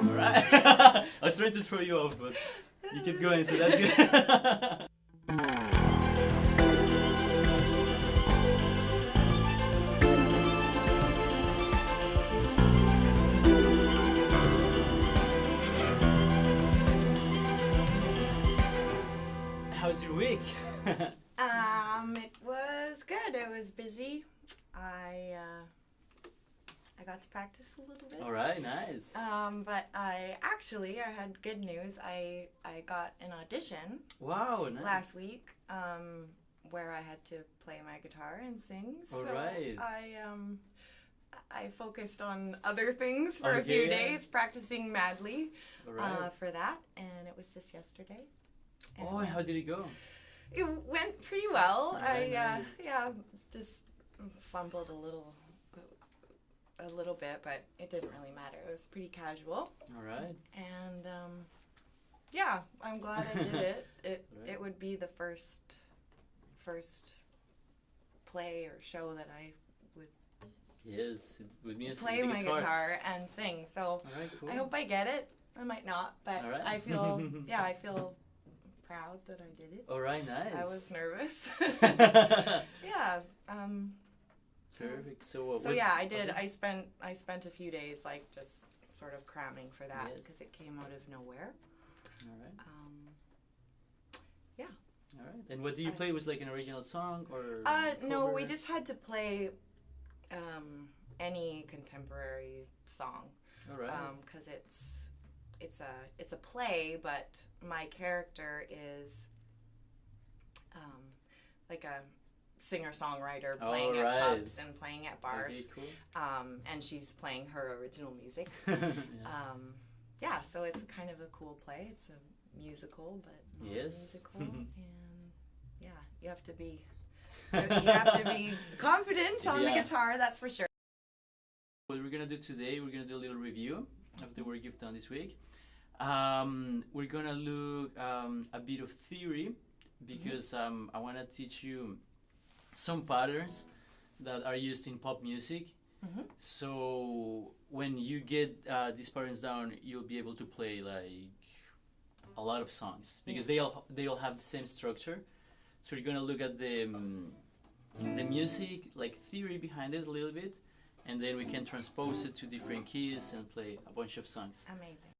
Alright. I was trying to throw you off, but you keep going, so that's good. How's your week? It was good. It was busy. I got to practice a little bit. All right, nice. But I had good news. I got an audition. Wow, nice. Last week, where I had to play my guitar and sing. All so right. I focused on other things for a few days, practicing madly for that, and it was just yesterday. And how did it go? It went pretty well. Nice. Just fumbled a little bit, but it didn't really matter. It was pretty casual. All right. And I'm glad I did it. It would be the first play or show that I would with music, play my guitar and sing. So all right, cool. I hope I get it. I might not, but all right. I feel proud that I did it. All right, nice. I was nervous. Perfect. So I did. I spent a few days like just sort of cramming for that because it came out of nowhere. All right. Yeah. All right. And what do you play? Was like an original song or? No, we just had to play any contemporary song. All right. Because it's a play, but my character is like a singer-songwriter playing at pubs and playing at bars. Okay, cool. And she's playing her original music. So it's kind of a cool play. It's a musical, but not musical. And you have to be confident on the guitar, that's for sure. What we're gonna do today, we're gonna do a little review of the work you've done this week. We're gonna look a bit of theory because I want to teach you some patterns that are used in pop music. So when you get these patterns down, you'll be able to play like a lot of songs because they all have the same structure. So we're gonna look at the music, like theory behind it a little bit, and then we can transpose it to different keys and play a bunch of songs. Amazing.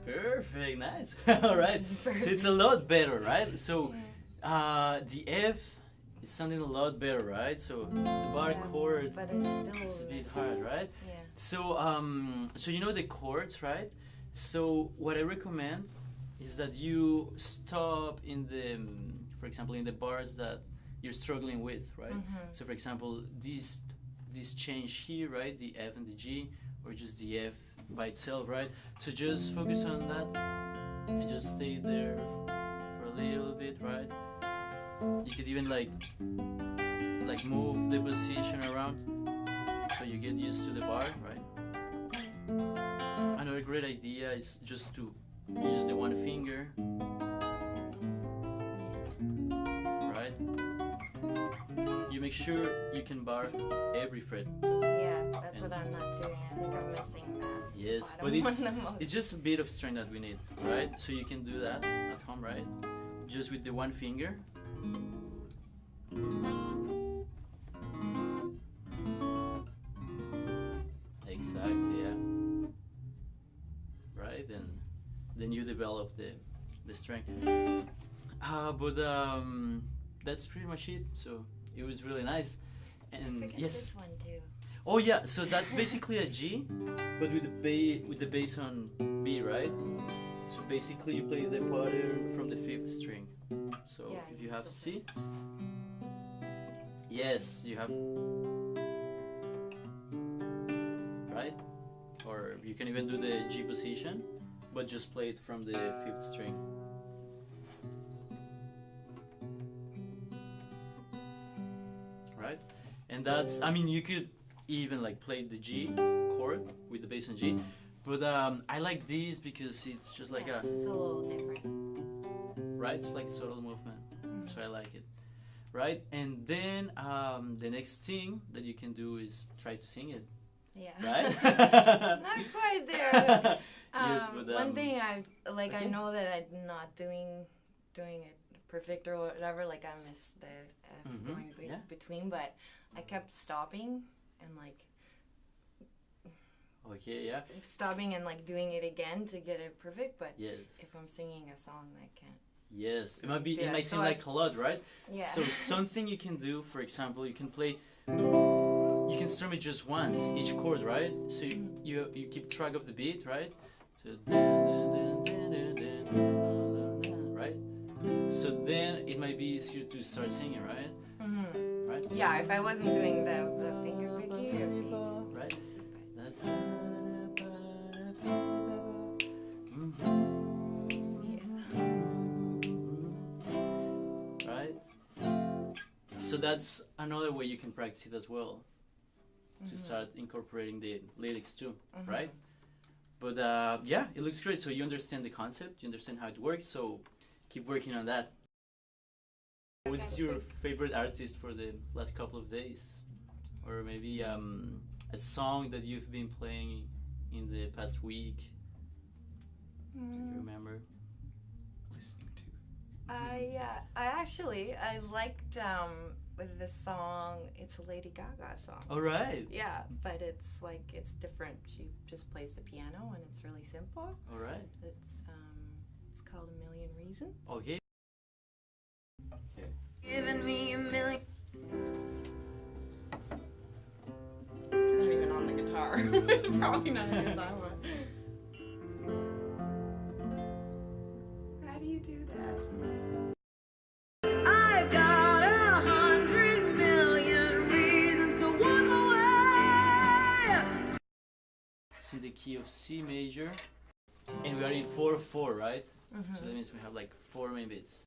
Perfect, nice. All right. Perfect. So it's a lot better, right? So the F is sounding a lot better, right? So the bar chord but it's still is a bit hard, right? Yeah. So so you know the chords, right? So what I recommend is that you stop in the, for example, in the bars that you're struggling with, right? So for example, this change here, right? The F and the G, or just the F by itself, right? So just focus on that and just stay there for a little bit, right? You could even like move the position around so you get used to the bar, right? Another great idea is just to use the one finger, right? You make sure you can bar every fret. Yeah, that's what I'm not doing. I think I'm missing that. Yes, but it's just a bit of strength that we need, right? So you can do that at home, right? Just with the one finger. then you develop the strength. But that's pretty much it. So it was really nice. And yes. This one too. Oh yeah, so that's basically a G, but with the bass on B, right? So basically you play the pattern from the 5th string. So Yeah, if you have C, yes, you have, right? Or you can even do the G position, but just play it from the 5th string. Right? And that's, I mean, you could even like play the G chord with the bass on G, but I like these because it's just like it's just a little different, right? It's like a subtle movement, so I like it, right? And then the next thing that you can do is try to sing it. Yeah. Right? Not quite there. Yes, but, one thing I like, okay. I know that I'm not doing it perfect or whatever. Like I missed the F going between, but I kept stopping and like. Okay, yeah. Stopping and like doing it again to get it perfect, but yes. if I'm singing a song, I can't. Yes, it might be. It might seem like a lot, right? Yeah. So something you can do, for example, you can play. You can strum it just once, each chord, right? So you keep track of the beat, right? So right. So then it might be easier to start singing, right? Mm-hmm. Right. Yeah, if I wasn't doing the finger picking, it'd be right. Right. So that's another way you can practice it as well. To start incorporating the lyrics too, right? But yeah, it looks great. So you understand the concept, you understand how it works. So keep working on that. What's your favorite artist for the last couple of days, or maybe a song that you've been playing in the past week? Do you remember listening to? I liked with the song. It's a Lady Gaga song. All right. Yeah, but it's different. She just plays the piano and it's really simple. All right. It's called A Million Reasons. Okay. Okay. Giving me a million. It's not even on the guitar. It's probably not a good song, but. How do you do that? In the key of C major, and we are in 4/4, right? So that means we have like 4 main beats.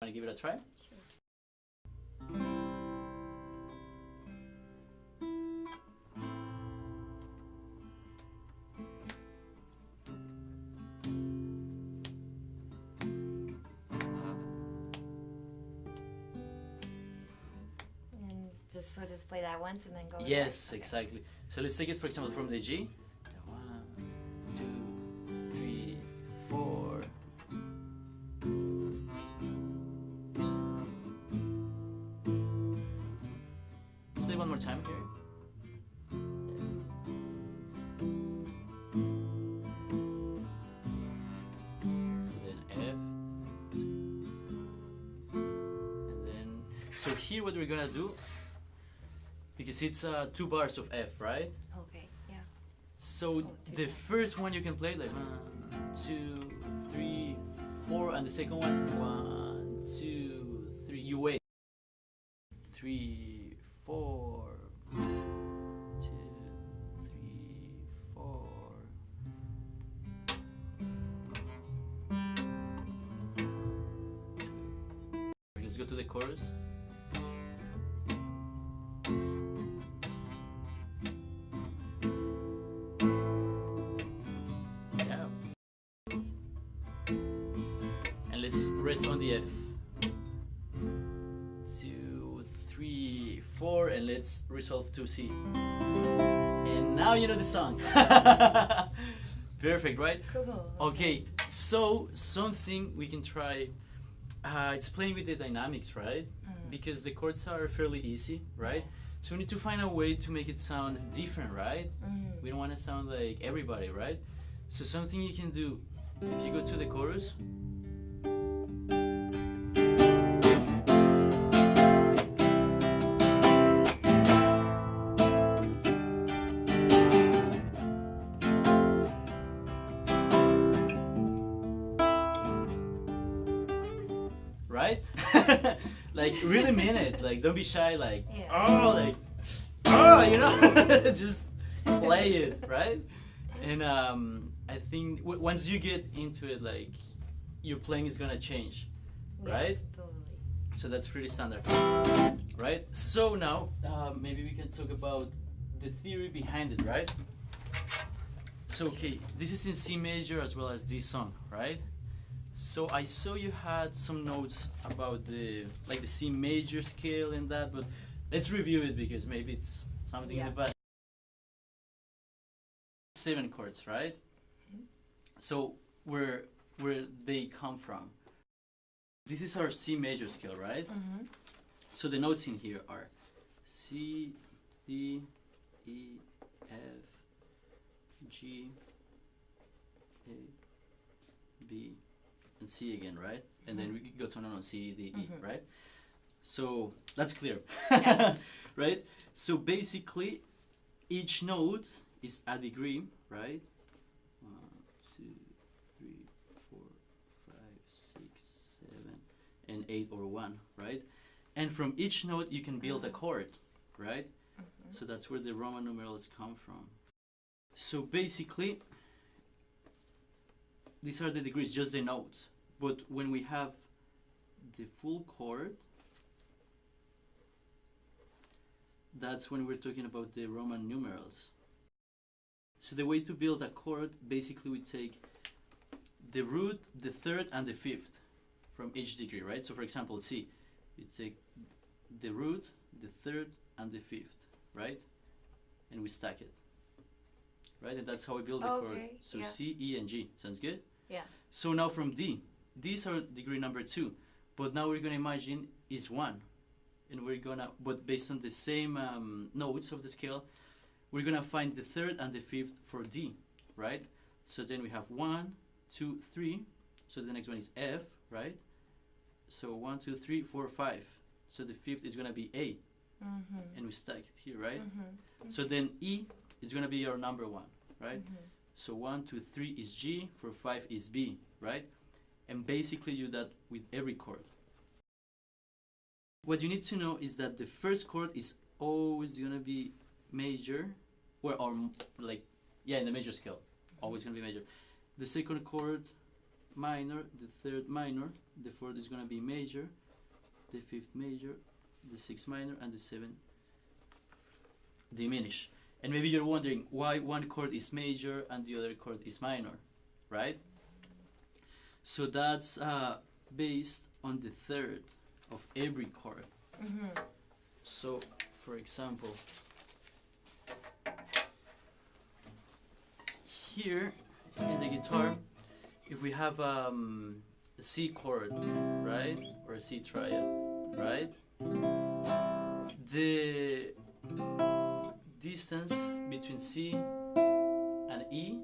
Want to give it a try? Sure. So just play that once and then go. Yes, okay. Exactly. So let's take it, for example, from the G. 1, 2, 3, 4. Let's play one more time here. So here what we're gonna do, because it's 2 bars of F, right? Okay, yeah. So the first one you can play like 1, 2, 3, 4, and the second one 1, 2, 3. You wait. 3, 4. 2, 3, 4. Let's go to the chorus. Rest on the F. 2, 3, 4, and let's resolve to C. And now you know the song. Perfect, right? Cool. Okay, so something we can try. It's playing with the dynamics, right? Because the chords are fairly easy, right? So we need to find a way to make it sound different, right? We don't want to sound like everybody, right? So something you can do, if you go to the chorus, right? Like really mean it. Like don't be shy. Like you know, just play it, right? And I think once you get into it, like your playing is gonna change, right? Totally. So that's pretty standard, right? So now maybe we can talk about the theory behind it, right? So okay, this is in C major as well as this song, right? So I saw you had some notes about the C major scale and that, but let's review it because maybe it's something in the past. 7 chords, right? Mm-hmm. So where they come from? This is our C major scale, right? Mm-hmm. So the notes in here are C, D, E, F, G, A, B, and C again, right? And then we go to on C, D, E, right? So that's clear. Yes. Right? So basically each note is a degree, right? 1, 2, 3, 4, 5, 6, 7, and 8 or 1, right? And from each note you can build a chord, right? So that's where the Roman numerals come from. So basically these are the degrees, just the note. But when we have the full chord, that's when we're talking about the Roman numerals. So the way to build a chord, basically we take the root, the third, and the fifth from each degree, right? So for example, C, you take the root, the third, and the fifth, right? And we stack it, right? And that's how we build the chord. So C, E, and G. Sounds good? Yeah. So now from D, these are degree number 2, but now we're gonna imagine is 1, and we're gonna, but based on the same notes of the scale, we're gonna find the third and the fifth for D, right? So then we have 1, 2, 3. So the next one is F, right? So 1, 2, 3, 4, 5. So the fifth is gonna be A, and we stack it here, right? So then E is gonna be our number 1, right? So 1, 2, 3 is G, 4, 5 is B, right? And basically you do that with every chord. What you need to know is that the first chord is always gonna be major, or like, yeah, in the major scale, always gonna be major. The second chord, minor, the third minor, the fourth is gonna be major, the fifth major, the sixth minor, and the seventh diminish. And maybe you're wondering why one chord is major and the other chord is minor, right? So that's based on the third of every chord. So, for example, here in the guitar, if we have a C chord, right, or a C triad, right, the distance between C and E,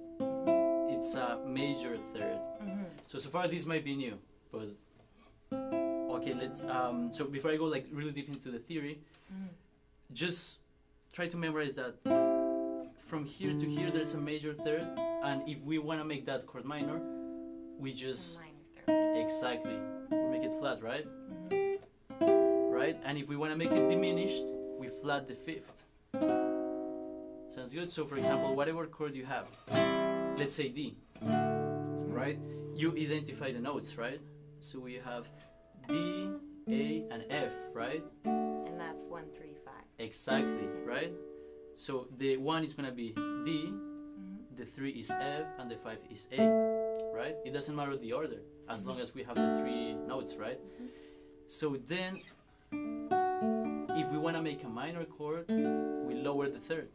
it's a major third. So far this might be new, but okay, let's so before I go like really deep into the theory, just try to memorize that from here to here there's a major third, and if we want to make that chord minor, we just exactly we make it flat, right? Right? And if we want to make it diminished, we flat the fifth. Sounds good? So for example, whatever chord you have, let's say D, right? You identify the notes, right? So we have D, A, and F, right? And that's 1, 3, 5. Exactly, right? So the 1 is gonna be D, the 3 is F, and the 5 is A, right? It doesn't matter the order, as long as we have the 3 notes, right? So then, if we wanna make a minor chord, we lower the third,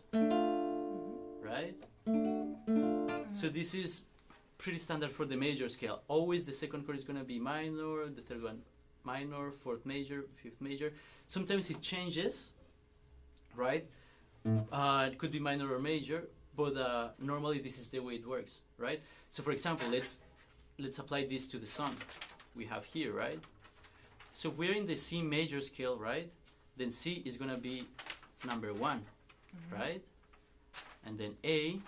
right? So this is pretty standard for the major scale. Always the second chord is gonna be minor, the third one minor, fourth major, fifth major. Sometimes it changes, right? It could be minor or major, but normally this is the way it works, right? So for example, let's apply this to the song we have here, right? So if we're in the C major scale, right, then C is gonna be number 1, right? And then A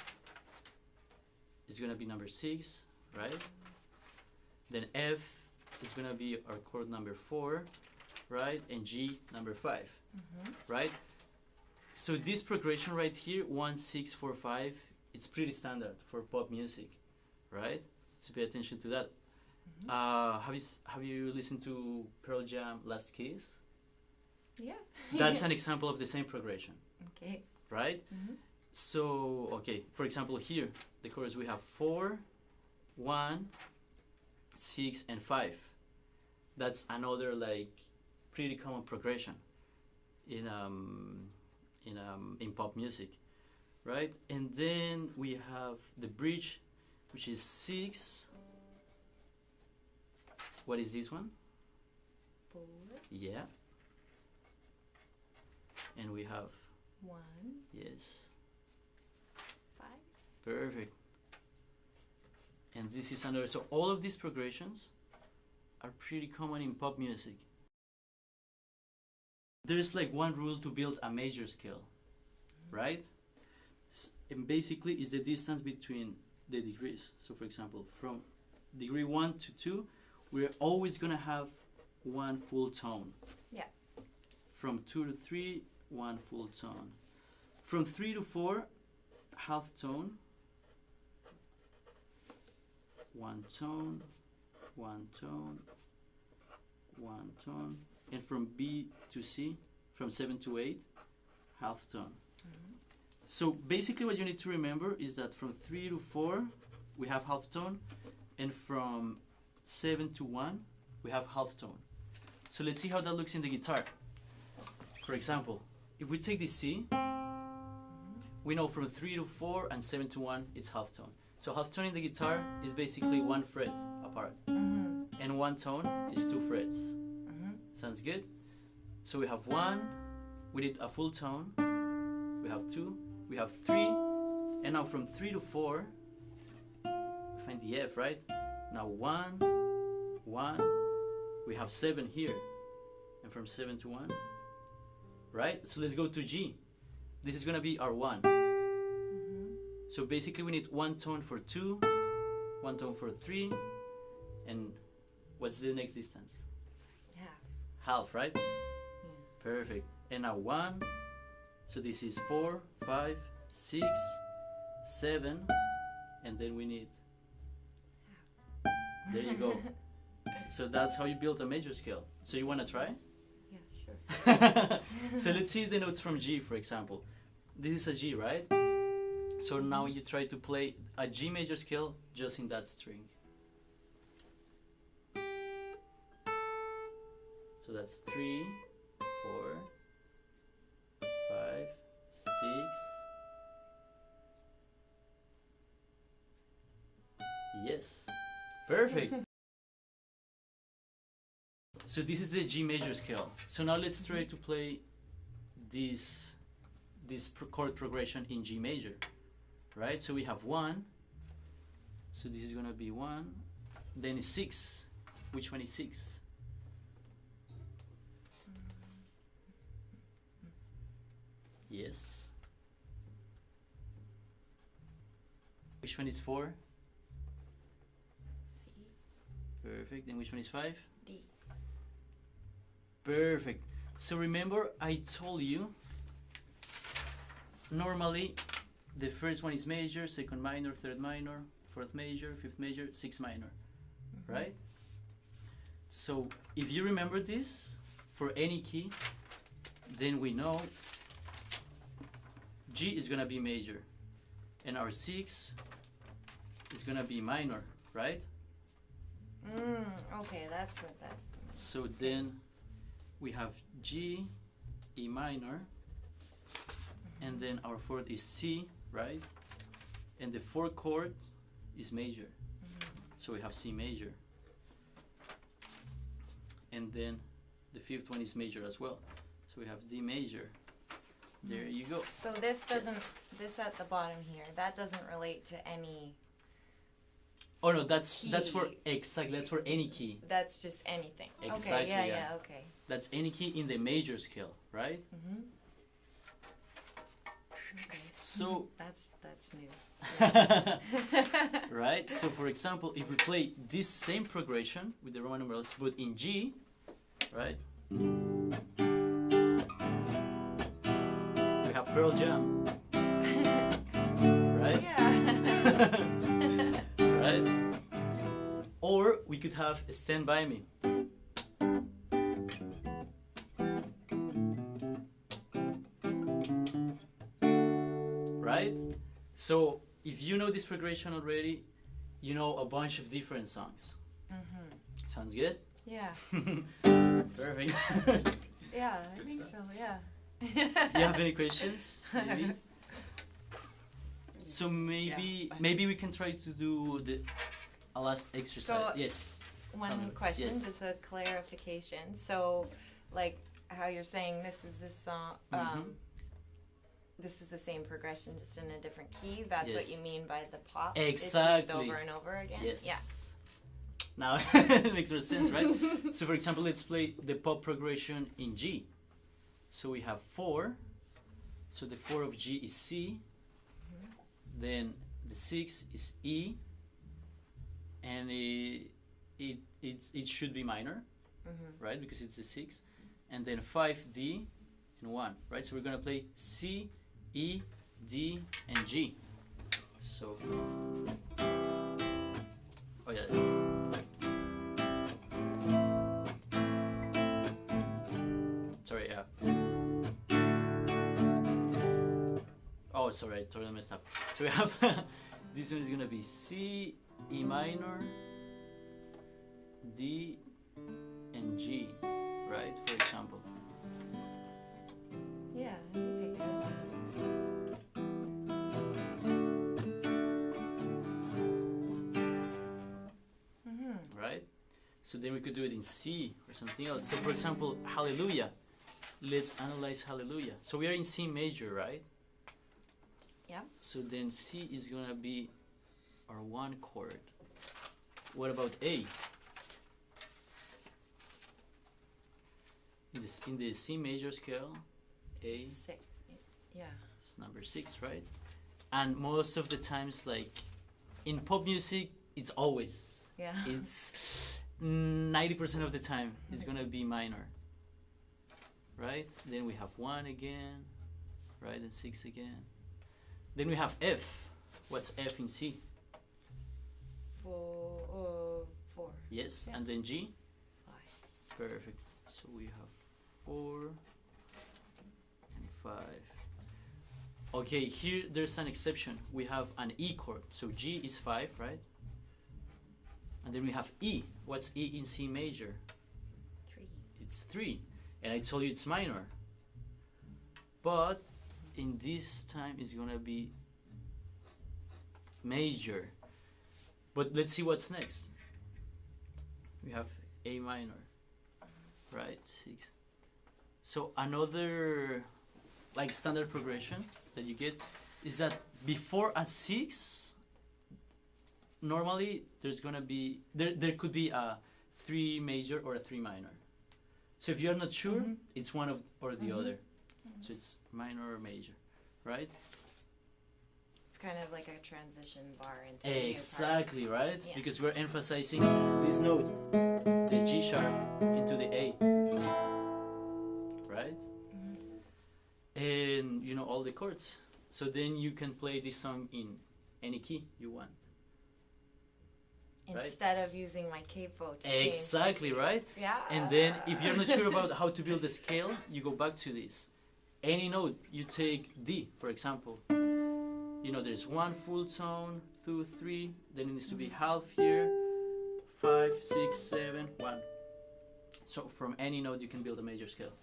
is gonna be number 6, right? Then F is gonna be our chord number 4, right? And G number 5, right? So this progression right here, 1, 6, 4, 5, it's pretty standard for pop music, right? So pay attention to that. Have you listened to Pearl Jam Last Kiss? Yeah. That's an example of the same progression. Okay. Right? So, okay, for example here, the chorus we have 4, 1, 6, and 5. That's another like pretty common progression in pop music, right? And then we have the bridge, which is 6. What is this one? 4. Yeah. And we have 1. Yes. 5. Perfect. And this is another. So all of these progressions are pretty common in pop music. There's like one rule to build a major scale, right? And basically it's the distance between the degrees. So for example, from degree 1 to 2, we're always gonna have one full tone. Yeah. From 2 to 3, one full tone. From 3 to 4, half tone, one tone, one tone, one tone. And from B to C, from 7 to 8, half tone. So basically what you need to remember is that from 3 to 4, we have half tone, and from 7 to 1, we have half tone. So let's see how that looks in the guitar. For example, if we take the C, we know from 3 to 4 and 7 to 1, it's half tone. So half tone in the guitar is basically one fret apart. And one tone is 2 frets. Sounds good? So we have 1, we need a full tone, we have 2, we have 3, and now from 3 to 4, we find the F, right? Now 1, 1, we have 7 here, and from 7 to 1, right? So let's go to G. This is gonna be our 1. So basically we need one tone for 2, one tone for 3, and what's the next distance? Half, right? Perfect. And now 1, so this is 4, 5, 6, 7, and then we need, there you go. So that's how you build a major scale. So you want to try? Yeah, sure. So let's see the notes from G, for example. This is a G, right? So now you try to play a G major scale just in that string. So that's 3, 4, 5, 6. Yes. Perfect. So this is the G major scale. So now let's try to play this chord progression in G major. Right? So we have 1. So this is going to be 1. Then it's 6. Which one is 6? Yes. Which one is 4? C. Perfect. And which one is 5? D. Perfect. So remember I told you normally the first one is major, second minor, third minor, fourth major, fifth major, sixth minor, right? So if you remember this for any key, then we know G is gonna be major and our 6 is gonna be minor, right? Okay, that's what that means. So then we have G, E minor, and then our fourth is C, right? And the fourth chord is major. So we have C major. And then the fifth one is major as well. So we have D major. There you go. So this doesn't this at the bottom here, that doesn't relate to any. Oh no, that's for that's for any key. That's just anything. Exactly. Okay, yeah, okay. That's any key in the major scale, right? Mm-hmm. Okay. So that's new. right. So for example, if we play this same progression with the Roman numerals, but in G, right? We have Pearl Jam, right? Yeah. Right? Or we could have Stand By Me. Right? So if you know this progression already, you know a bunch of different songs. Mm-hmm. Sounds good? Yeah. Perfect. Yeah, I Good think stuff. so, yeah. You have any questions? Maybe? So maybe we can try to do a last exercise. So yes. One question, yes. just a clarification. So, like how you're saying this is this song, this is the same progression, just in a different key. That's what you mean by the pop. Exactly. It's used over and over again. Yes. Yeah. Now it makes more sense, right? So for example, let's play the pop progression in G. So we have 4. So the 4 of G is C. Then the 6 is E. And it should be minor, right? Because it's the 6. And then 5, D, and 1, right? So we're gonna play C, E, D, and G. So, oh yeah. Sorry, yeah. Oh, sorry, I totally messed up. So we have this one is gonna be C, E minor, D, and G, right? For example. Yeah, okay, good. Right? So then we could do it in C or something else. So for example, Hallelujah. Let's analyze Hallelujah. So we are in C major, right? Yeah. So then C is gonna be our 1 chord. What about A? In the C major scale, A 6. Yeah. is number 6, right? And most of the times, like in pop music, it's always. Yeah. It's 90% of the time it's gonna be minor, right? Then we have 1 again, right? And 6 again. Then we have F. What's F in C? 4. Yes, Yeah. and then G? 5. Perfect. So we have 4 and 5. Okay, here there's an exception. We have an E chord. So G is 5, right? And then we have E. What's E in C major? 3. It's 3. And I told you it's minor. But in this time it's gonna be major. But let's see what's next. We have A minor, right? 6. So another like standard progression that you get is that before a 6, normally there's gonna be there could be a 3 major or a 3 minor. So if you're not sure, it's one of or the other. So it's minor or major, right? It's kind of like a transition bar into a new Exactly, part. right? Yeah. Because we're emphasizing this note, the G sharp, into the A, right? And you know all the chords. So then you can play this song in any key you want. Instead of using my capo to change. Exactly, right? Yeah. And then if you're not sure about how to build the scale, you go back to this. Any note, you take D, for example. You know, there's 1 full tone, 2, 3, then it needs to be half here, 5, 6, 7, 1. So from any note, you can build a major scale.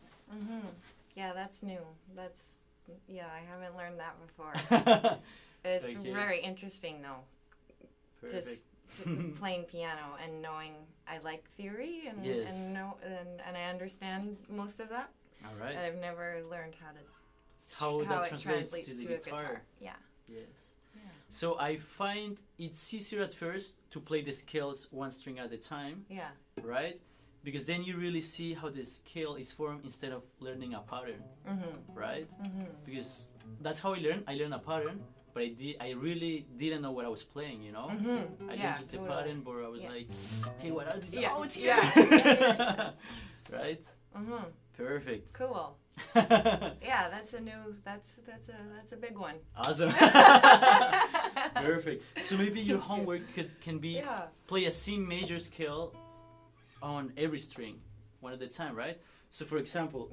Yeah, that's new. I haven't learned that before. It's Okay. very interesting, though. Perfect. Just playing piano and knowing I like theory and Yes. and I understand most of that. All right. And I've never learned how to how that it translates to the a guitar. Yeah. Yes. Yeah. So I find it's easier at first to play the scales one string at a time, Yeah. right? Because then you really see how the scale is formed instead of learning a pattern, right? Because that's how I learned. I learned a pattern, but I really didn't know what I was playing, you know? I learned just a pattern, but I was like, okay, what are these notes here? Right? Perfect. Cool. Yeah, that's a big one. Awesome. Perfect. So maybe your homework can be play a C major scale on every string, one at a time, right? So for example,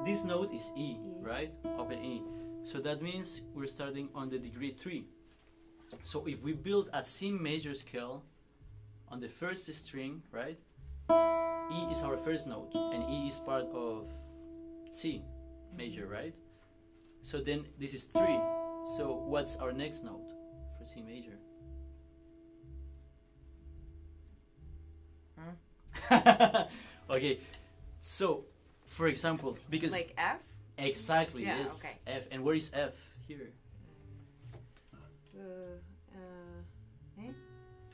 this note is E, right? Open E. So that means we're starting on the degree 3. So if we build a C major scale on the first string, right? E is our first note, and E is part of C major, right? So then this is 3. So what's our next note for C major? Okay, so for example, because like F? Exactly, yeah, yes. Okay. F. And where is F here?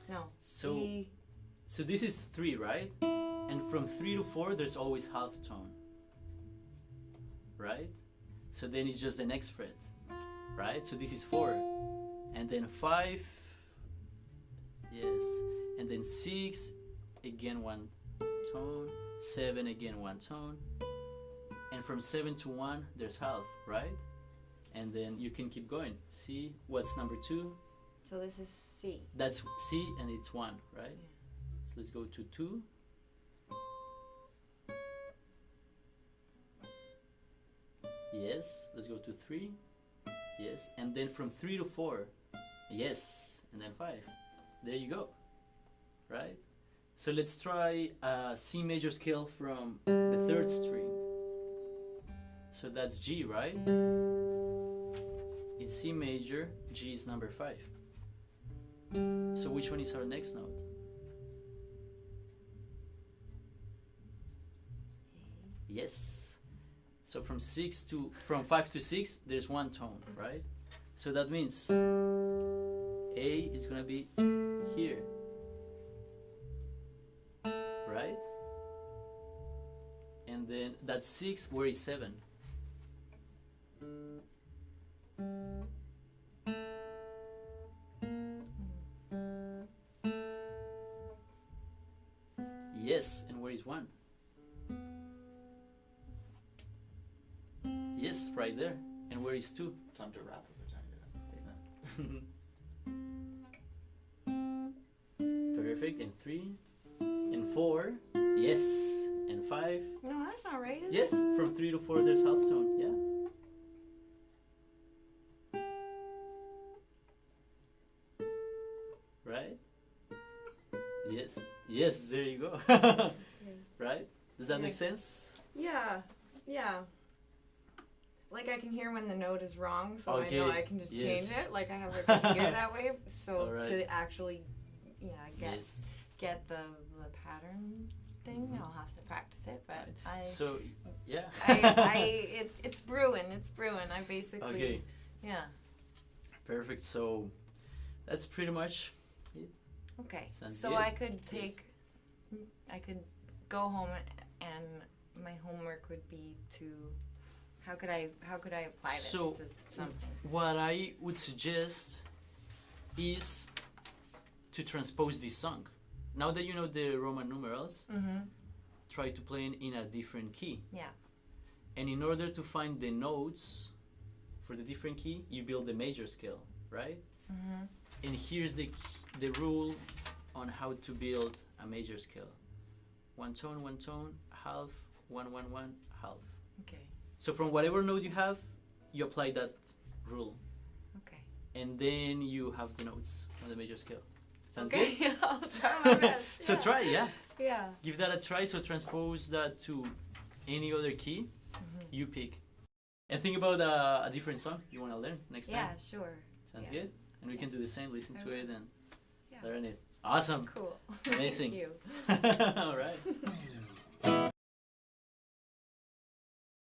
No. So E. So this is 3, right? And from 3 to 4 there's always half tone, right? So then it's just the next fret, right? So this is 4, and then 5, yes, and then 6, again one tone, 7, again one tone, and from 7 to 1 there's half, right? And then you can keep going. See, what's number 2? So this is C. That's C, and it's 1, right? Yeah. So let's go to 2. Yes, let's go to 3. Yes, and then from 3 to 4. Yes, and then 5. There you go, right? So let's try a C major scale from the 3rd string. So that's G, right? In C major, G is number 5. So which one is our next note? Yes. So from 5 to 6, there's one tone, right? So that means A is gonna be here, right? And then that's 6. Where is 7? Yes, and where is 1? Yes, right there. And where is 2? Time to wrap up. Perfect. And 3 and 4. Yes, and 5. No, that's not right, is Yes, it? from 3 to 4 there's half tone. Yeah. Right? Yes. Yes, there you go. Right? Does that make sense? Yeah. Yeah. Like I can hear when the note is wrong, so Okay. I know I can just Yes. change it. Like I have a computer that way, so Alright. to actually, get Yes. get the pattern thing, I'll have to practice it. But Right. So, yeah. it's brewing. It's brewing. I basically. Okay. Yeah. Perfect. So, that's pretty much it. Okay. Sounds So good. I could go home and my homework would be to. How could I apply this So, to something? What I would suggest is to transpose this song. Now that you know the Roman numerals, try to play in a different key. Yeah. And in order to find the notes for the different key, you build the major scale, right? And here's the rule on how to build a major scale. One tone, half, 1, 1, 1, half. Okay. So from whatever note you have, you apply that rule. Okay. And then you have the notes on the major scale. Sounds Okay. good? I'll try my best. So yeah. try, yeah. Yeah. Give that a try. So transpose that to any other key you pick. And think about a different song you want to learn next time. Yeah, sure. Sounds Yeah. good? And we can do the same, listen to it and Yeah. learn it. Awesome. Cool. Amazing. Thank you. All right.